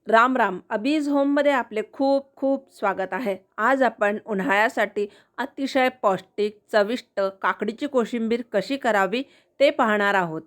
राम राम. अबीज होममध्ये आपले खूप खूप स्वागत आहे. आज आपण उन्हाळ्यासाठी अतिशय पौष्टिक चविष्ट काकडीची कोशिंबीर कशी करावी ते पाहणार आहोत.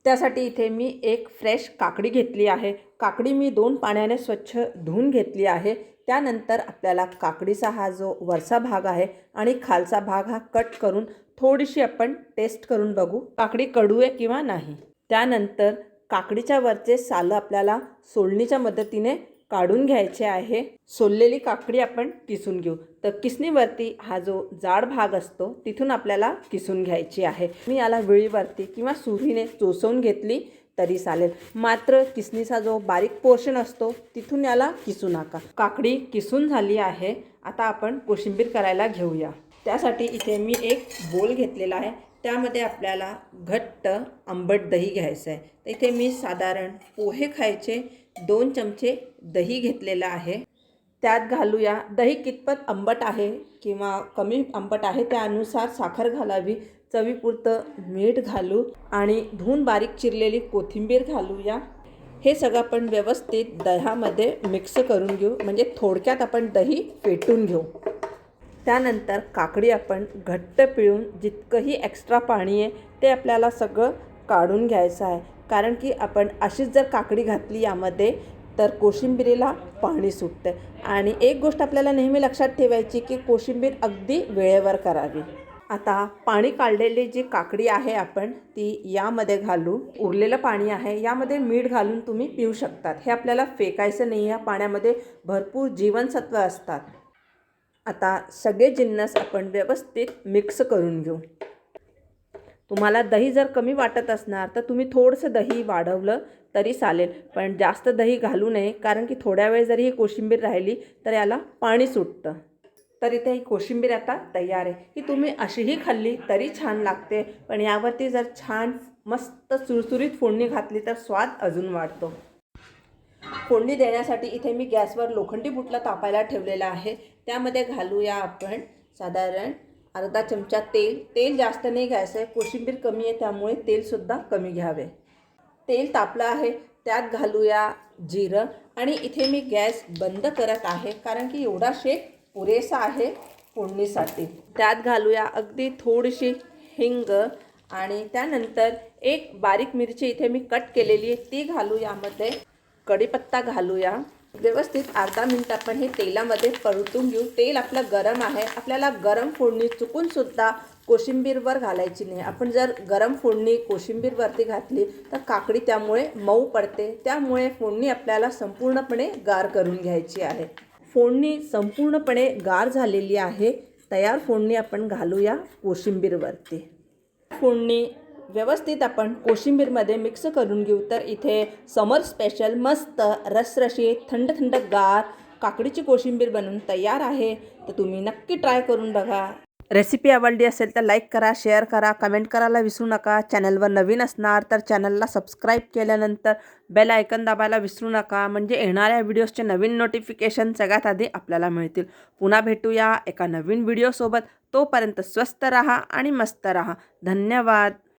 त्यासाठी इथे मी एक फ्रेश काकडी घेतली आहे. काकडी मी 2 पाण्याने स्वच्छ धुवून घेतली आहे. त्यानंतर आपल्याला काकडीचा हा जो वरचा भाग आहे आणि खालचा भाग हा कट करून थोडीशी आपण टेस्ट करून बघू काकडी कडू आहे किंवा नाही. त्यानंतर काकडीच्या वरचे सालं आपल्याला सोलणीच्या मदतीने काढून घ्यायचे आहे. सोललेली काकडी आपण किसून घेऊ. तर किसणीवरती हा जो जाड भाग असतो तिथून आपल्याला किसून घ्यायची आहे. मी याला विळीवरती किंवा सुरीने चोचवून घेतली तरी चालेल. मात्र किसणीचा जो बारीक पोर्शन असतो तिथून याला किसू नका. काकडी किसून झाली आहे. आता आपण कोशिंबीर करायला घेऊया. त्यासाठी इथे मी एक बोल घेतलेला आहे. त्यामध्ये आपल्याला घट्ट आंबट दही घ्यायचं आहे. तर इथे मी साधारण पोहे खायचे 2 चमचे दही घेतलेलं आहे. त्यात घालूया दही कितपत आंबट आहे किंवा कमी आंबट आहे त्यानुसार साखर घालावी. चवीपुरतं मीठ घालू आणि धुवून बारीक चिरलेली कोथिंबीर घालूया. हे सगळं आपण व्यवस्थित दह्यामध्ये मिक्स करून घेऊ. म्हणजे थोडक्यात आपण दही फेटून घेऊ. त्यानंतर काकडी आपण घट्ट पिळून जितकंही एक्स्ट्रा पाणी आहे ते आपल्याला सगळं काढून घ्यायचं आहे. कारण की आपण अशीच जर काकडी घातली यामध्ये तर कोशिंबिरीला पाणी सुटते. आणि एक गोष्ट आपल्याला नेहमी लक्षात ठेवायची की कोशिंबीर अगदी वेळेवर करावी. आता पाणी काढलेली जी काकडी आहे आपण ती यामध्ये घालू. उरलेलं पाणी आहे यामध्ये मीठ घालून तुम्ही पिऊ शकतात. हे आपल्याला फेकायचं नाही. या पाण्यामध्ये भरपूर जीवनसत्व असतात. आता सगळे जिन्नस आपण व्यवस्थित मिक्स करून घेऊ. तुम्हाला दही जर कमी वाटत असणार तर तुम्ही थोडंसं दही वाढवलं तरी चालेल. पण जास्त दही घालू नये कारण की थोड्या वेळ जरी ही कोशिंबीर राहिली तर याला पाणी सुटतं. तर इथे ही कोशिंबीर आता तयार आहे. ही तुम्ही अशीही खाल्ली तरी छान लागते. पण यावरती जर छान मस्त चुरचुरीत फोडणी घातली तर स्वाद अजून वाढतो. फोडणी देण्यासाठी इथे मी गॅसवर लोखंडी बुटला तापायला ठेवलेला आहे. त्यामध्ये घालूया आपण साधारण अर्धा चमचा तेल. तेल जास्त नाही घ्यायचं आहे. कोशिंबीर कमी आहे त्यामुळे तेलसुद्धा कमी घ्यावे. तेल तापलं आहे त्यात घालूया जिरं. आणि इथे मी गॅस बंद करत आहे कारण की एवढा शेक पुरेसा आहे फोडणीसाठी. त्यात घालूया अगदी थोडीशी हिंग आणि त्यानंतर एक बारीक मिरची इथे मी कट केलेली आहे ती घालू. यामध्ये कढीपत्ता घालूया. व्यवस्थित अर्धा मिनिट आपण हे तेलामध्ये परतून घेऊ. तेल आपलं गरम आहे. आपल्याला गरम फोडणी चुकूनसुद्धा कोशिंबीरवर घालायची नाही. आपण जर गरम फोडणी कोशिंबीरवरती घातली तर काकडी त्यामुळे मऊ पडते. त्यामुळे फोडणी आपल्याला संपूर्णपणे गार करून घ्यायची आहे. फोडणी संपूर्णपणे गार झालेली आहे. तयार फोडणी आपण घालूया कोशिंबीरवरती. फोडणी व्यवस्थित आपण कोशिंबीरमध्ये मिक्स करून घेऊ. तर इथे समर स्पेशल मस्त रसरशीत थंड थंड गार काकडीची कोशिंबीर बनवून तयार आहे. तर तुम्ही नक्की ट्राय करून बघा. रेसिपी आवडली असेल तर लाईक करा, शेअर करा, कमेंट करायला विसरू नका. चॅनलवर नवीन असणार तर चॅनलला सबस्क्राईब केल्यानंतर बेल आयकन दाबायला विसरू नका. म्हणजे येणाऱ्या व्हिडिओजचे नवीन नोटिफिकेशन सगळ्यात आधी आपल्याला मिळतील. पुन्हा भेटूया एका नवीन व्हिडिओसोबत. तोपर्यंत स्वस्त राहा आणि मस्त राहा. धन्यवाद.